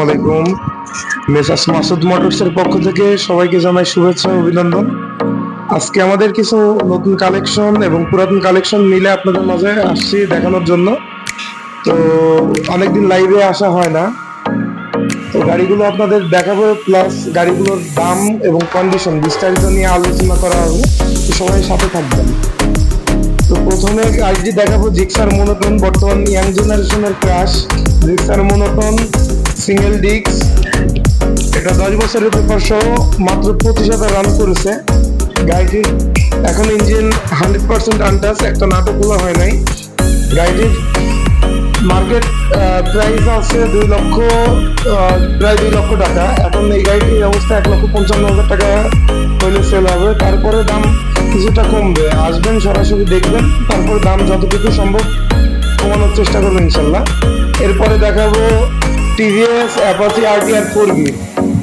আলাইকুম। মেসার্স মাসুদ মোটরসের পক্ষ থেকে সবাইকে জানাই শুভেচ্ছা ও অভিনন্দন। আজকে আমাদের কিছু নতুন কালেকশন এবং পুরাতন কালেকশন মিলে আপনাদের মাঝে আসছি দেখানোর জন্য। তো অনেকদিন লাইভে আসা হয় না, তো গাড়িগুলো আপনাদের দেখাবো, প্লাস গাড়িগুলোর দাম এবং কন্ডিশন বিস্তারিত নিয়ে আলোচনা করা হবে। তো সবাই সাথে থাকবেন। তো প্রথমে গাড়িটি দেখাবো জিক্সার মোনোটন, বর্তমান ইয়াং জেনারেশনের crush Gixxer monotone single disc. এটা 10 বছরের পেপার সহ মাত্র 25,000 রান করেছে। গাড়িটির এখন ইঞ্জিন 100% আনটাচ, একটা নাটক খোলা হয় নাই। গাড়িটির মার্কেট প্রাইস আছে 2 লক্ষ, প্রায় 2 লক্ষ টাকা। এখন এই গাড়িটির অবস্থা 1,55,000 টাকা হইলে সেল হবে। তারপরে দাম কিছুটা কমবে, আসবেন সরাসরি দেখবেন, তারপরে দাম যতটুকু সম্ভব কমানোর চেষ্টা করবেন ইনশাল্লাহ। এরপরে দেখাবো টিভিএস অ্যাপাচি আরটিআর 4B।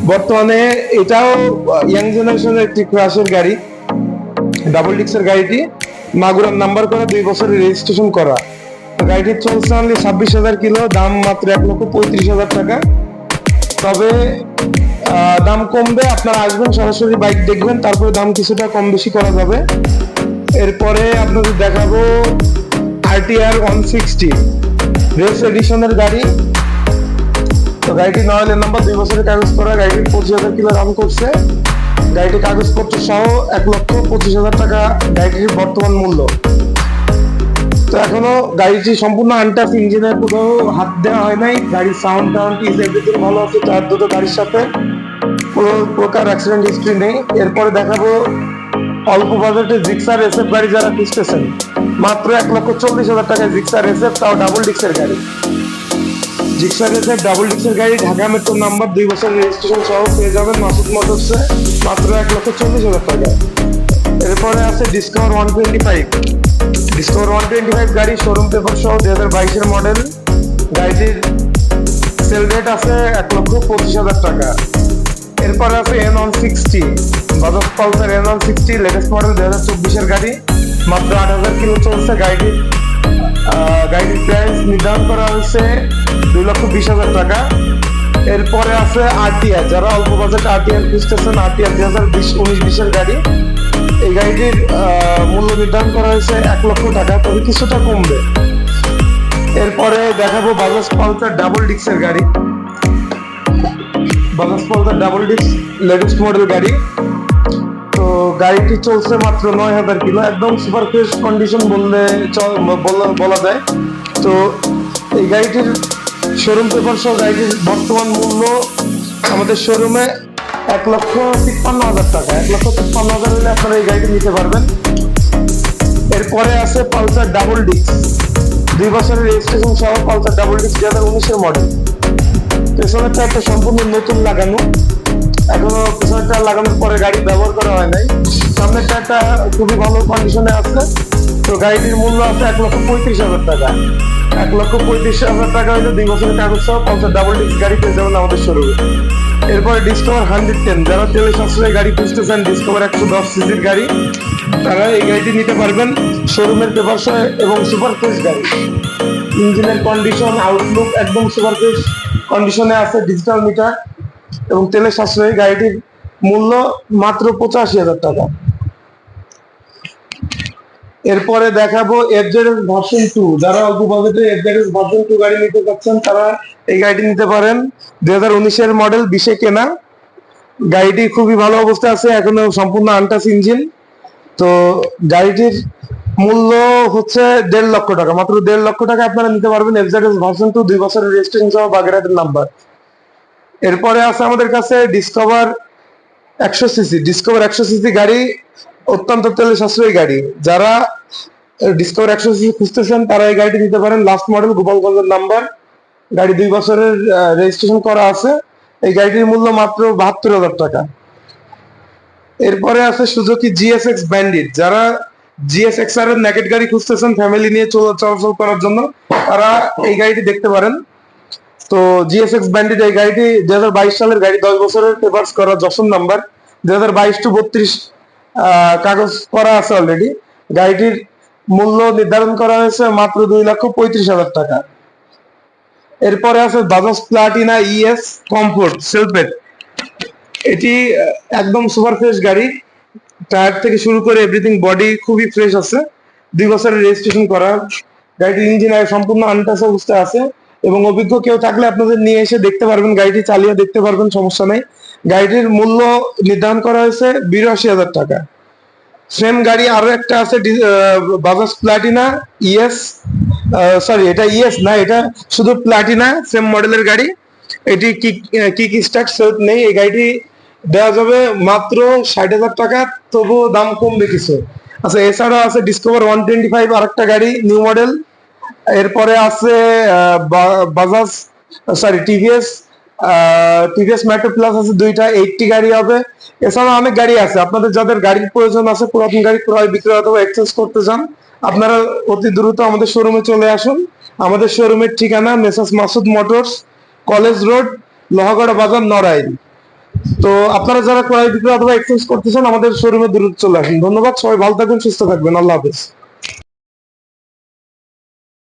বর্তমানে এটাও ইয়াং জেনারেশনের একটি ক্রাশের গাড়ি, ডাবল ডিস্কের গাড়িটি, মাগুরার নাম্বার করা, 2 বছরের রেজিস্ট্রেশন করা। গাড়িটি চলছে অনলি 26,000 কিলো, দাম মাত্র 1,35,000 টাকা। তবে দাম কমবে, আপনারা আসবেন সরাসরি বাইক দেখবেন, তারপরে দাম কিছুটা কম বেশি করা যাবে। এরপরে আপনাদের দেখাবো আরটিআর 160 রেস এডিশনের গাড়ি। তো গাড়িটি নয়লের নাম্বার, 2 বছরের কাগজ করা, গাড়িটি 25,000 কিলো রান করছে। গাড়িটি কাগজপত্র সহ 1,25,000 টাকা গাড়িটির বর্তমান মূল্য। তো এখনো গাড়িটি সম্পূর্ণ আনটাচ, ইঞ্জিনের কোথাও হাত দেওয়া হয় নাই। গাড়ির সাউন্ড টাউন্ড ইজ এভরিথিং ভালো আছে, টায়ার দুটো গাড়ির সাথে, কোনো প্রকার অ্যাক্সিডেন্ট হিস্ট্রি নেই। এরপরে দেখাবো অল্প বাজেটে জিক্সার এসএফ গাড়ি যারা খুঁজতেছেন, মাত্র 1,40,000 টাকায় জিক্সার এসএফ, তাও ডাবল ডিস্কের গাড়ি। জিক্সার এসএফ ডাবল ডিস্কের গাড়ি, ঢাকা মেট্রো নাম্বার, 2 বছরের রেজিস্ট্রেশন সহ পেয়ে যাবেন মাসুদ মোটরসে মাত্র 1,40,000 টাকা। এরপরে আছে ডিসকভার 125। ডিসকভার 125 গাড়ি শোরুম পেপার সহ 2022-এর মডেল। গাড়িটির সেল রেট আছে 1,25,000 টাকা। এরপরে আছে N160, Bajaj Pulsar N160 latest model, 2024-এর গাড়ি, মাত্র 8,000 কিলো চলছে। গাড়িটির প্রাইস নির্ধারণ করা হয়েছে 2,20,000 টাকা। এরপরে আছে আরটিআর, যারা অল্প বাজেট আরটিআর খুঁজতেছেন, আরটিআর 2019-20-এর গাড়ি। এই গাড়িটির মূল্য নির্ধারণ করা হয়েছে 1,00,000 টাকা, তবে কিছুটা কমবে। এরপরে দেখাবো বাজাজ পালসার ডাবল ডিস্কের গাড়ি। Bajaj Pulsar double disc latest model গাড়ি। তো গাড়িটি চলছে মাত্র 9,000 কিলো, একদম সুপার ফ্রেশ কন্ডিশন বলা যায়। তো এই গাড়িটির শোরুম পেপার সহ গাড়িটির বর্তমান মূল্য আমাদের শোরুমে 1,53,000 টাকা। 1,53,000 হলে আপনারা এই গাড়িটি নিতে পারবেন। এরপরে আছে পালসার ডাবল ডিস্ক, 2 বছরের রেজিস্ট্রেশন সহ পালসার ডাবল ডিস্ক, 2019-এর মডেল। পেছনের টায়ারটা সম্পূর্ণ নতুন লাগানো, এখনো পেছনের টায়ার লাগানোর পরে গাড়ি ব্যবহার করা হয় নাই। সামনের টায়ারটা খুবই ভালো কন্ডিশনে আছে। তো গাড়িটির মূল্য আছে 1,35,000 টাকা। 1,35,000 টাকা হলে 2 বছরের কাগজ সহ পালসার ডাবল ডিস্ক গাড়ি পেয়ে যাবেন আমাদের শোরুমে। এরপরে ডিসকভার 110, যারা তেলে সাশ্রয়ী গাড়ি খুঁজতেছেন, ডিসকভার 110 সিসির গাড়ি, তারা এই গাড়িটি নিতে পারবেন। শোরুমের পেপার সহ এবং সুপার ফ্রেশ গাড়ি, ইঞ্জিনের কন্ডিশন আউটলুক একদম সুপার ফ্রেশ কন্ডিশনে আছে, ডিজিটাল মিটার এবং তেলের সাশ্রয়ী। গাড়িটির মূল্য মাত্র 85,000 টাকা। এরপরে দেখাবো এফজেডএস ভার্সন 2, যারা অল্প বাজেটে এফজেডএস ভার্সন 2 গাড়ি নিতে চাচ্ছেন, তারা এই গাড়িটি নিতে পারেন। 2019-এর মডেল, 20-এ কেনা। গাড়িটি খুবই ভালো অবস্থায় আছে, এখনো সম্পূর্ণ আনটাচ ইঞ্জিন। তো গাড়িটির মূল্য হচ্ছে 1.5 লক্ষ টাকা, মাত্র 1.5 লক্ষ টাকা আপনারা নিতে পারবেন এফজেডএস ভার্সন 2, 2 বছরের রেজিস্ট্রেশন সহ, বাগেরহাটের নাম্বার। এরপরে আছে আমাদের কাছে ডিসকভার 100 সিসি। ডিসকভার 100 সিসি গাড়ি অত্যন্ত তেল সাশ্রয়ী গাড়ি, যারা ডিসকভার 100 সিসি খুঁজতেছেন, তারা এই গাড়িটি নিতে পারেন। লাস্ট মডেল, গোপালগঞ্জের নাম্বার, গাড়ি 2 বছরের রেজিস্ট্রেশন করা আছে। এই গাড়িটির মূল্য মাত্র 72,000 টাকা। এরপরে আছে সুজুকি জিএসএক্স ব্যান্ডিট, যারা জিএসএক্সআর এর নেকেট গাড়ি খুঁজতেছেন ফ্যামিলি নিয়ে চলাচল করার জন্য, তারা এই গাড়িটি দেখতে পারেন। তো জিএসএক্স ব্যান্ডিট এই গাড়িটি 2022 সালের গাড়ি, 10 বছরের পেপারস করা, যশোর নাম্বার, 2022-32 কাগজ করা আছে অলরেডি। গাড়িটির মূল্য নির্ধারণ করা হয়েছে মাত্র 2,35,000 টাকা। এরপরে আছে বাজাজ প্লাটিনা ইএস কমফোর্ট সেলফেট। এটি একদম সুপার ফ্রেশ গাড়ি, টায়ার থেকে শুরু করে এভরিথিং বডি খুবই ফ্রেশ আছে, 2 বছরের রেজিস্ট্রেশন করা। গাড়িটির ইঞ্জিন সম্পূর্ণ আনটাচ অবস্থায় আছে, এবং অভিজ্ঞ কেউ থাকলে আপনাদের নিয়ে এসে দেখতে পারবেন, গাড়িটি চালিয়ে দেখতে পারবেন, সমস্যা নেই। গাড়িটির মূল্য নির্ধারণ করা হয়েছে 82,000 টাকা। সেম গাড়ি আরো একটা আছে, বাজাজ প্লাটিনা ইএস, সরি এটা ইএস না, এটা শুধু প্লাটিনা, সেম মডেলের গাড়ি। এটি কিক স্টার্ট সেলফ নেই। এই গাড়িটি দেওয়া যাবে মাত্র 60,000 টাকা, তবুও দাম কমবে কিছু। আচ্ছা, এছাড়াও আছে ডিসকভার 125 আর একটা গাড়ি, নিউ মডেল। এরপরে আছে Bajaj, sorry TVS, TVS metro plus আছে দুইটা, 80 গাড়ি হবে। এছাড়াও অনেক গাড়ি আছে। আপনাদের যাদের গাড়ির প্রয়োজন আছে, পুরাতন গাড়ি ক্রয় বিক্রয় অথবা এক্সচেঞ্জ করতে চান, আপনারা অতি দ্রুত আমাদের শোরুমে চলে আসুন। আমাদের শোরুমের ঠিকানা messrs Masud motors, college road, Lohagara বাজার, নড়াইল। তো আপনারা যারা ক্রয় বিক্রয় অথবা এক্সচেঞ্জ করতে চান, আমাদের শোরুমে দ্রুত চলে আসুন। ধন্যবাদ, সবাই ভালো থাকবেন, সুস্থ থাকবেন, আল্লাহ হাফেজ।